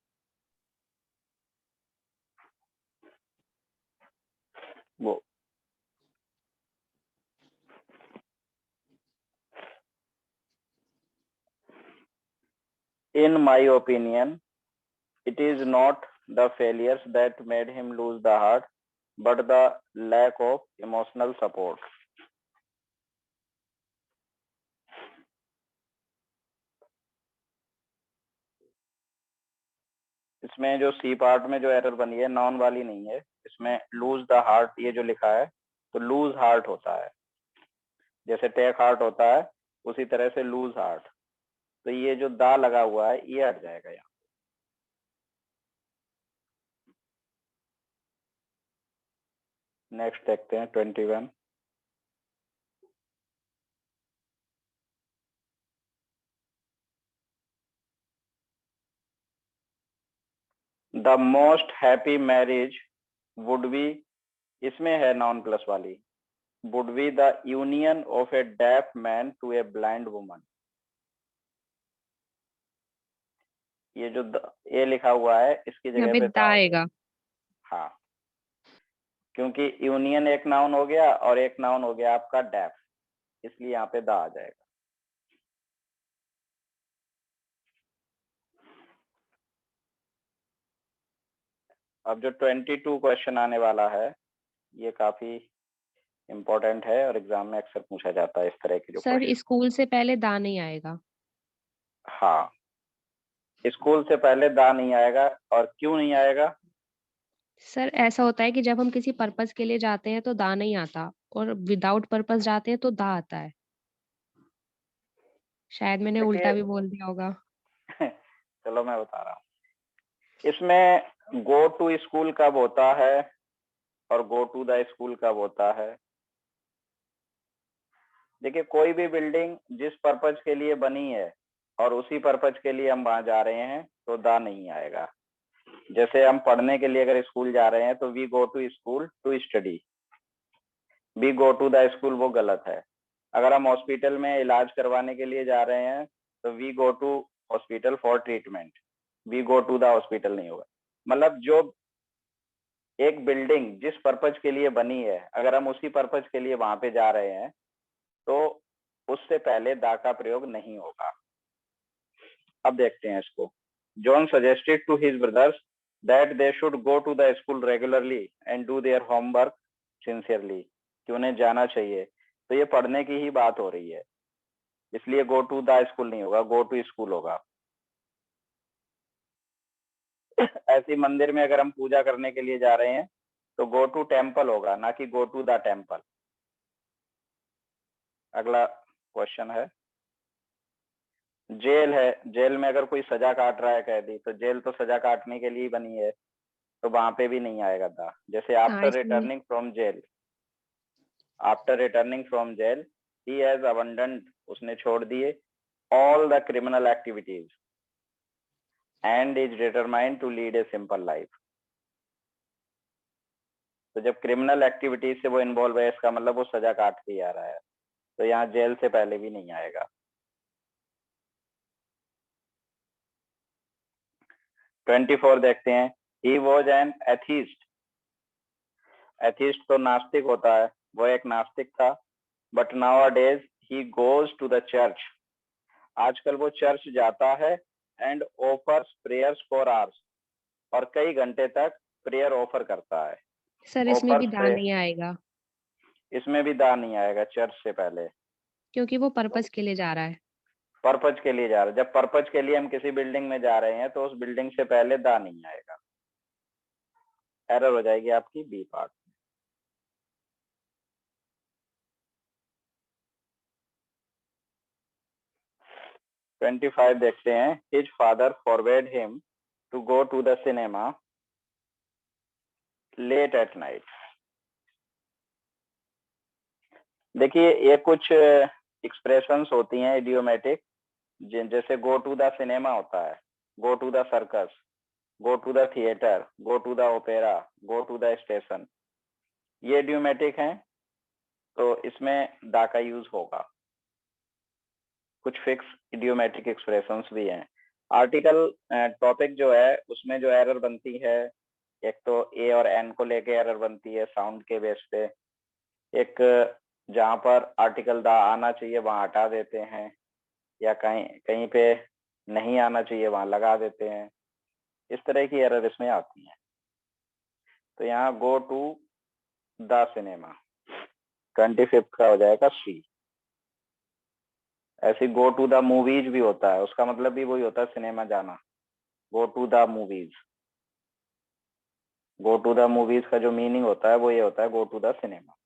वो in my opinion it is not the failures that made him lose the heart but the lack of emotional support. इसमें जो सी पार्ट में जो एरर बनी है नॉन वाली नहीं है, इसमें लूज द हार्ट ये जो लिखा है तो लूज हार्ट होता है, जैसे टेक हार्ट होता है उसी तरह से लूज हार्ट, तो ये जो दा लगा हुआ है ये हट जाएगा यहाँ। नेक्स्ट देखते हैं 21। The most happy marriage would be, इसमें है नॉन प्लस वाली, would be the union of a deaf man to a blind woman. ये जो ए लिखा हुआ है इसकी जगह पे दा आएगा। हाँ, क्योंकि यूनियन एक नाउन हो गया और एक नाउन हो गया आपका डेफ, इसलिए यहाँ पे दा आ जाएगा। अब जो 22 क्वेश्चन आने वाला है ये काफी इम्पोर्टेंट है और एग्जाम में अक्सर पूछा जाता है इस तरह के जो सर स्कूल से पहले दा नहीं आएगा। हाँ, स्कूल से पहले दा नहीं आएगा, और क्यों नहीं आएगा? सर ऐसा होता है कि जब हम किसी पर्पस के लिए जाते हैं तो दा नहीं आता, और विदाउट पर्पस जाते हैं तो दा आता है। शायद मैंने उल्टा देखिए भी बोल दिया होगा। चलो मैं बता रहा हूँ। इसमें गो टू स्कूल कब होता है और गो टू द स्कूल कब होता है? देखिए कोई भी बिल्डिंग जिस पर्पज के लिए बनी है और उसी पर्पज के लिए हम वहां जा रहे हैं तो दा नहीं आएगा। जैसे हम पढ़ने के लिए अगर स्कूल जा रहे हैं तो we go to school to study, we go to the school वो गलत है। अगर हम हॉस्पिटल में इलाज करवाने के लिए जा रहे हैं तो we go to hospital for treatment, we go to the hospital नहीं होगा। मतलब जो एक बिल्डिंग जिस पर्पज के लिए बनी है अगर हम उसी पर्पज के लिए वहां पे जा रहे हैं तो उससे पहले दा का प्रयोग नहीं होगा। अब देखते हैं इसको। John suggested to his brothers that they should go to the school regularly and do their homework sincerely, कि उन्हें जाना चाहिए। तो ये पढ़ने की ही बात हो रही है, इसलिए गो टू द स्कूल नहीं होगा, गो टू स्कूल होगा। ऐसी मंदिर में अगर हम पूजा करने के लिए जा रहे हैं तो गो टू टेम्पल होगा, ना कि गो टू द टेम्पल। अगला क्वेश्चन है, जेल है, जेल में अगर कोई सजा काट रहा है कैदी, तो जेल तो सजा काटने के लिए ही बनी है, तो वहां पे भी नहीं आएगा था। जैसे हाँ, आफ्टर इसमें returning from jail, after returning from jail he has abandoned, उसने छोड़ दिए all the criminal activities and is determined to lead a simple life. तो जब क्रिमिनल एक्टिविटीज से वो इन्वॉल्व है इसका मतलब वो सजा काट के आ रहा है, तो यहाँ जेल से पहले भी नहीं आएगा। 24 देखते हैं, he was an atheist. Atheist तो नास्तिक होता है, वो एक नास्तिक था। But nowadays he goes to the church, आजकल वो चर्च जाता है and offers prayers for hours, और कई घंटे तक प्रेयर ऑफर करता है। सर इसमें भी ऑफर्स दा प्रे, नहीं आएगा इसमें भी दा नहीं आएगा चर्च से पहले, क्योंकि वो पर्पस के लिए जा रहा है। पर्पज के लिए जा रहे हैं। जब पर्पज के लिए हम किसी बिल्डिंग में जा रहे हैं तो उस बिल्डिंग से पहले दा नहीं आएगा। एरर हो जाएगी आपकी बी पार्ट। 25 देखते हैं, his father forbade him to go to the cinema late at night. देखिए ये कुछ एक्सप्रेशंस होती हैं इडियोमेटिक, जैसे गो टू द सिनेमा होता है, go to the circus, go to the theatre, go to the opera, go to the station, ये इडियोमेटिक हैं, तो इसमें दा का यूज होगा। कुछ फिक्स इडियोमेटिक एक्सप्रेशंस भी हैं। आर्टिकल टॉपिक जो है उसमें जो एरर बनती है, एक तो ए और एन को लेके एरर बनती है साउंड के बेस पे, एक जहां पर आर्टिकल दा आना चाहिए वहां हटा देते हैं, या कहीं कहीं पे नहीं आना चाहिए वहां लगा देते हैं, इस तरह की एरर इसमें आती है। तो यहाँ गो टू द सिनेमा 25 का हो जाएगा सी। ऐसे गो टू द मूवीज भी होता है, उसका मतलब भी वही होता है सिनेमा जाना, go to the movies. Go to the movies का जो मीनिंग होता है वो ये होता है go to the cinema.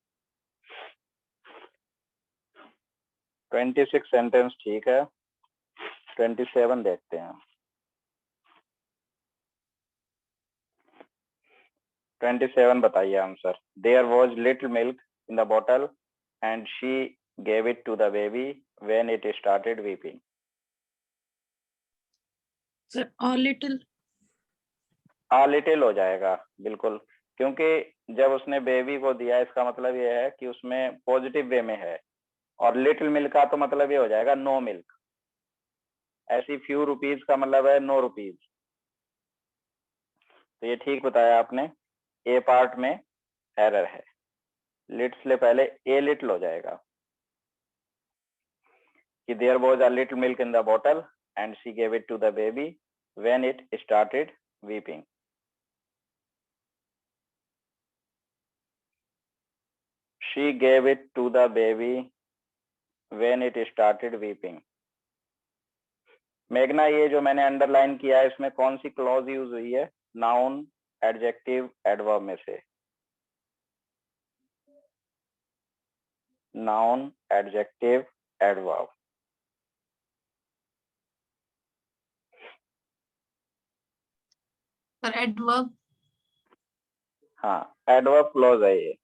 26 sentence ठीक है। 27 देखते हैं। 27 बताइए answer. There was little milk in the bottle and she gave it to the baby when it started weeping. Sir और लिटिल, आ लिटिल हो जाएगा बिल्कुल, क्योंकि जब उसने बेबी को दिया इसका मतलब ये है कि उसमें पॉजिटिव वे में है, और लिटिल मिल्क का तो मतलब ये हो जाएगा नो मिल्क। ऐसी फ्यू रुपीज का मतलब है नो रुपीज। तो ये ठीक बताया आपने, ए पार्ट में एरर है, लिट से पहले ए लिटिल हो जाएगा कि there was a little milk in the bottle and she gave it to the baby when it started weeping. She gave it to the baby when it started weeping. मेघना ये जो मैंने अंडरलाइन किया है इसमें कौन सी क्लॉज यूज हुई है, नाउन, एडजेक्टिव, एडवर्ब में से? Noun, adjective, adverb. पर एडवर्ब हाँ, एडवर्ब क्लोज है ये।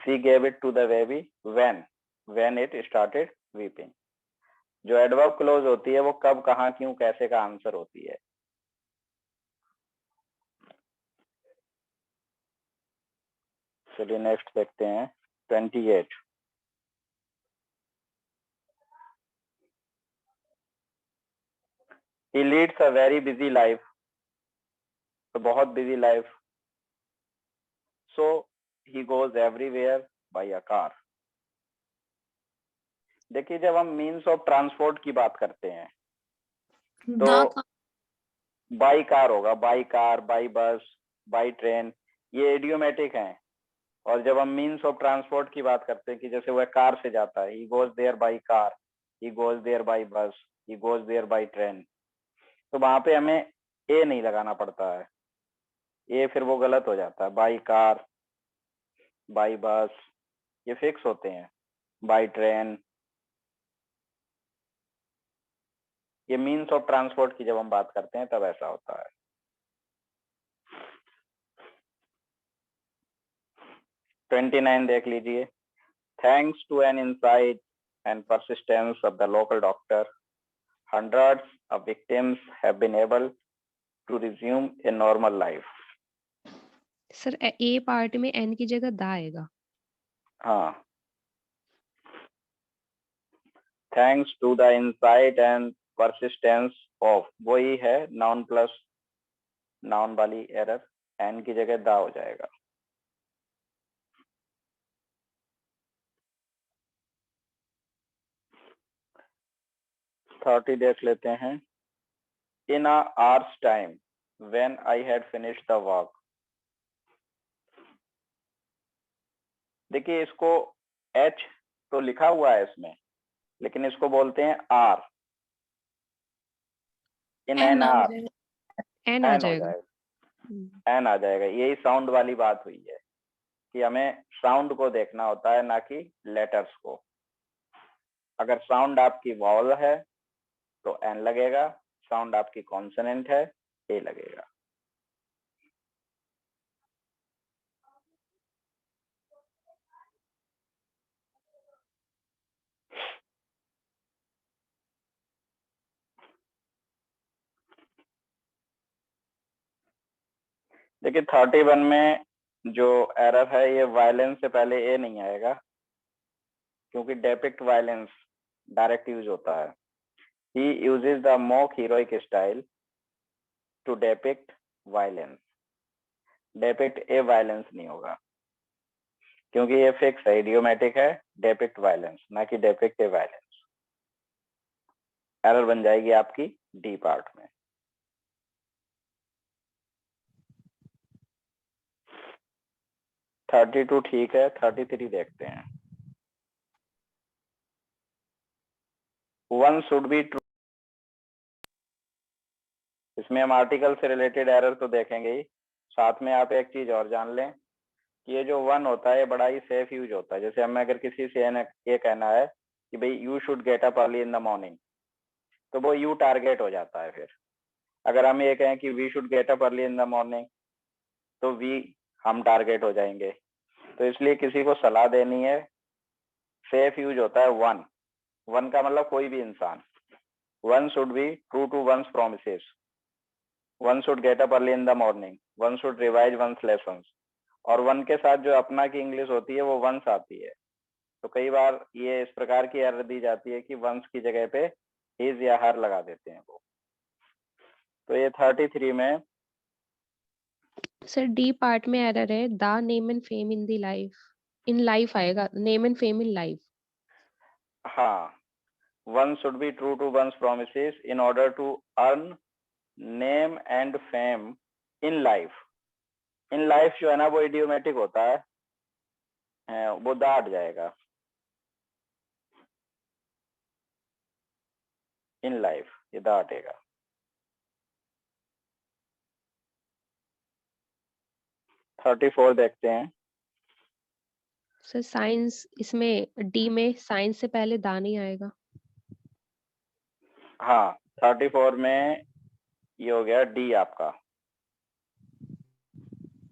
She gave it to the baby when it started weeping। जो एडवर्ब क्लोज होती है वो कब, कहाँ, क्यों, कैसे का आंसर होती है। चलिए नेक्स्ट देखते हैं 28। He leads a very busy life। तो बहुत busy life. So he goes everywhere by a car। देखिए जब हम मीन्स ऑफ ट्रांसपोर्ट की बात करते हैं तो बाई कार होगा, by car, by bus, by train, ये इडियोमेटिक हैं। और जब हम मीन्स ऑफ ट्रांसपोर्ट की बात करते हैं कि जैसे वह कार से जाता है, he goes there by car, he goes there by bus, he goes there by train, तो वहां पे हमें ए नहीं लगाना पड़ता है। ए फिर वो गलत हो जाता है। बाई कार, बाई बस, ये फिक्स होते हैं। बाई ट्रेन, ये मीन्स ऑफ ट्रांसपोर्ट की जब हम बात करते हैं तब ऐसा होता है। 29 देख लीजिए। Thanks to an insight and persistence of the local doctor, hundreds of victims have been able to resume a normal life। Sir A part में एन की जगह दा आएगा। हाँ, thanks to the insight and persistence of, वही है नाउन प्लस नाउन वाली एरर, एन की जगह दा हो जाएगा। थर्टी देख लेते हैं। इन a hour's time when I had finished the work। देखिए इसको एच तो लिखा हुआ है इसमें, लेकिन इसको बोलते हैं आर। इन एन आर एन आ एन हो जाएगा। जाएगा, एन आ जाएगा। यही साउंड वाली बात हुई है कि हमें साउंड को देखना होता है, ना कि लेटर्स को। अगर साउंड आपकी वॉवल है तो एन लगेगा, साउंड आपकी कॉन्सोनेंट है ए लगेगा। देखिए 31 में जो एरर है ये वायलेंस से पहले ए नहीं आएगा, क्योंकि डेपिक्ट वायलेंस डायरेक्ट यूज होता है। He uses the mock heroic style to depict violence. Depict a violence नहीं होगा, क्योंकि ये फिक्स है, इडियोमेटिक है, डेपिक्ट वायलेंस, ना कि डेपिक्ट ए वायलेंस। एरर बन जाएगी आपकी डी पार्ट में। थर्टी टू ठीक है, 33 देखते हैं। One should be true. इसमें हम आर्टिकल से रिलेटेड एरर तो देखेंगे ही, साथ में आप एक चीज और जान लें कि ये जो वन होता है बड़ा ही सेफ यूज होता है। जैसे हमें अगर किसी से ये कहना है कि भाई you should get up early in the morning, तो वो यू टारगेट हो जाता है। फिर अगर हम ये कहें कि we should get up early in the morning, तो वी हम टारगेट हो जाएंगे। तो इसलिए किसी को सलाह देनी है, सेफ यूज होता है वन। वन का मतलब कोई भी इंसान। One should be true to one's promises, one should get up early in the morning, one should revise one's lessons. और वन के साथ जो अपना की इंग्लिश होती है वो वंस आती है। तो कई बार ये इस प्रकार की एरर दी जाती है कि वंस की जगह पे हिज या हर लगा देते हैं वो। तो ये 33 में सर डी पार्ट में एरर है, the name and fame in the life. In life आएगा, name and fame in life. हाँ, one should be true to one's promises in order to earn name and fame in life. In life जो है ना वो इडियोमेटिक होता है, वो दाट जाएगा। इन लाइफ ये दाटेगा। 34 देखते हैं। सर साइंस इसमें डी में साइंस से पहले दा नहीं आएगा। हाँ 34 में ये हो गया डी आपका।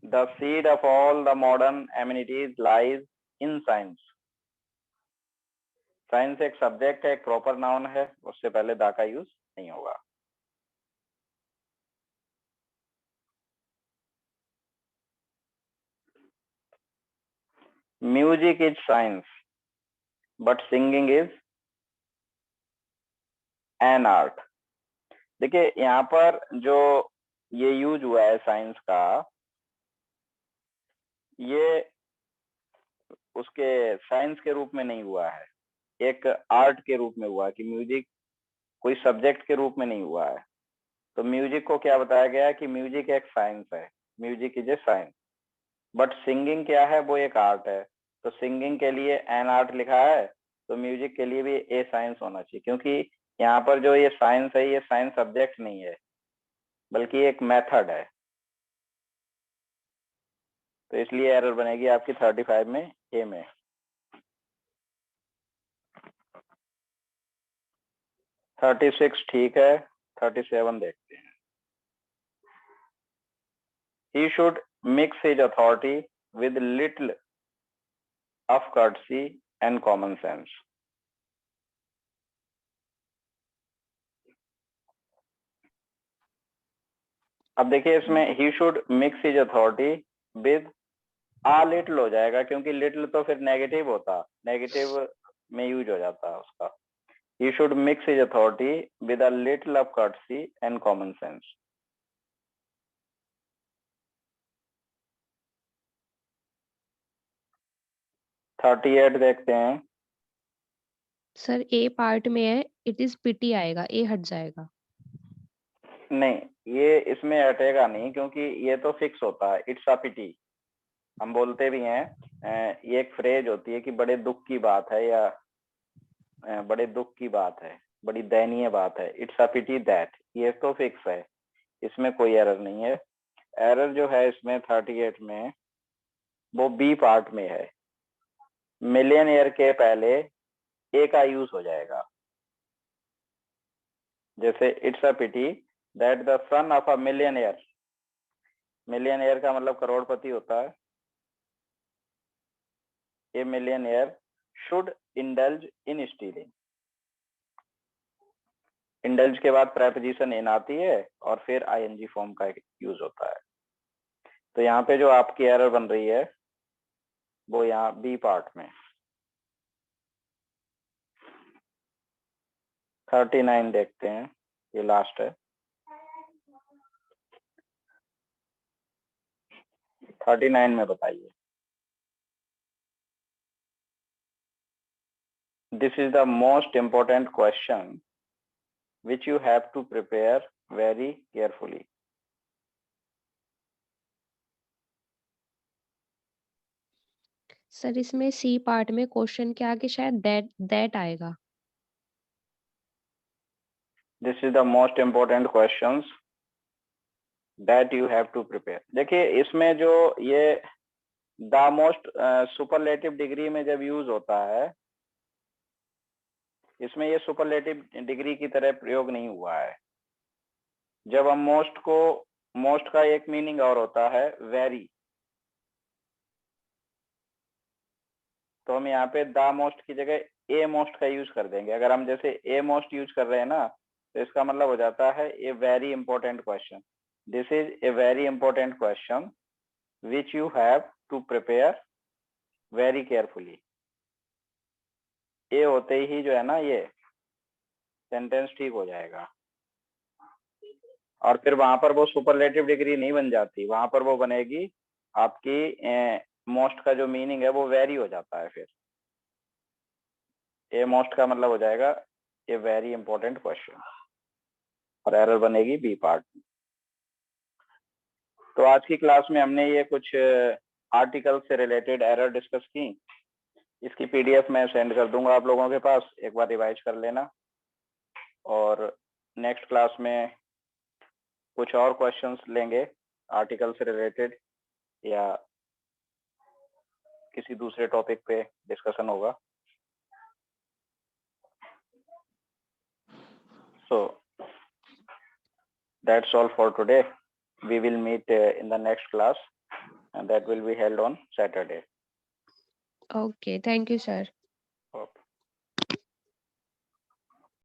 The seed of all the modern amenities lies in science. Science एक सब्जेक्ट है, एक प्रॉपर नाउन है, उससे पहले दा का यूज नहीं होगा। Music is science but singing is an art. देखिए यहाँ पर जो ये यूज हुआ है साइंस का, ये उसके साइंस के रूप में नहीं हुआ है, एक आर्ट के रूप में हुआ है, कि म्यूजिक कोई सब्जेक्ट के रूप में नहीं हुआ है। तो म्यूजिक को क्या बताया गया है कि म्यूजिक एक साइंस है, music is a science. But singing क्या है, वो एक आर्ट है। तो सिंगिंग के लिए एन आर्ट लिखा है, तो म्यूजिक के लिए भी ए साइंस होना चाहिए, क्योंकि यहाँ पर जो ये साइंस है, ये साइंस सब्जेक्ट नहीं है, बल्कि एक मेथड है। तो इसलिए एरर बनेगी आपकी 35 में ए में। 36 ठीक है, 37 देखते हैं। He should mix his authority with little of courtesy and common sense. अब देखिए इसमें he should mix his authority with a little हो जाएगा, क्योंकि little तो फिर नेगेटिव होता, नेगेटिव में यूज हो जाता है उसका। He should mix his authority with a little of courtesy and common sense. Thirty 38 देखते हैं। सर ए पार्ट में है, इट इज पिटी आएगा, ए हट जाएगा। नहीं, ये इसमें हटेगा नहीं, क्योंकि ये तो फिक्स होता है, इट्स अ पिटी हम बोलते भी हैं। ये एक फ्रेज होती है कि बड़े दुख की बात है, या बड़े दुख की बात है, बड़ी दयनीय बात है, इट्स अ पिटी दैट, ये तो फिक्स है, इसमें कोई एरर नहीं है। एरर जो है इसमें 38 में, वो बी पार्ट में है। मिलियनियर के पहले ए का यूज हो जाएगा। जैसे it's a pity that the son of a millionaire, millionaire का मतलब करोड़पति होता है। A millionaire should indulge in stealing. Indulge के बाद प्रेपोजिशन इन आती है और फिर आईएनजी फॉर्म का यूज होता है। तो यहाँ पे जो आपकी एरर बन रही है वो यहाँ बी पार्ट में। 39 देखते हैं, ये लास्ट है। 39 में बताइए। This is the most important question which you have to prepare very carefully. Sir इसमें सी पार्ट में क्वेश्चन के आगे शायद दैट आएगा। This is the most important questions that you have to prepare. देखिए इसमें जो ये द मोस्ट सुपरलेटिव डिग्री में जब यूज होता है, इसमें ये सुपरलेटिव डिग्री की तरह प्रयोग नहीं हुआ है। जब हम मोस्ट को, मोस्ट का एक मीनिंग और होता है वेरी, तो हम यहाँ पे द मोस्ट की जगह ए मोस्ट का यूज कर देंगे। अगर हम जैसे ए मोस्ट यूज कर रहे हैं ना, तो इसका मतलब हो जाता है a very important question. This is a very important question which you have to prepare very carefully. A होते ही जो है ना, ये सेंटेंस ठीक हो जाएगा, और फिर वहां पर वो सुपरलेटिव डिग्री नहीं बन जाती, वहां पर वो बनेगी आपकी मोस्ट का जो मीनिंग है वो वेरी हो जाता है। फिर ए मोस्ट का मतलब हो जाएगा ए वेरी इंपॉर्टेंट क्वेश्चन, और एरर बनेगी बी पार्ट। तो आज की क्लास में हमने ये कुछ आर्टिकल से रिलेटेड एरर डिस्कस की। इसकी पीडीएफ मैं सेंड कर दूंगा आप लोगों के पास, एक बार रिवाइज कर लेना। और नेक्स्ट क्लास में कुछ और क्वेश्चंस लेंगे आर्टिकल से रिलेटेड, या किसी दूसरे टॉपिक पे डिस्कशन होगा। So that's all for today. We will meet in the next class, and that will be held on Saturday. Okay, thank you, sir.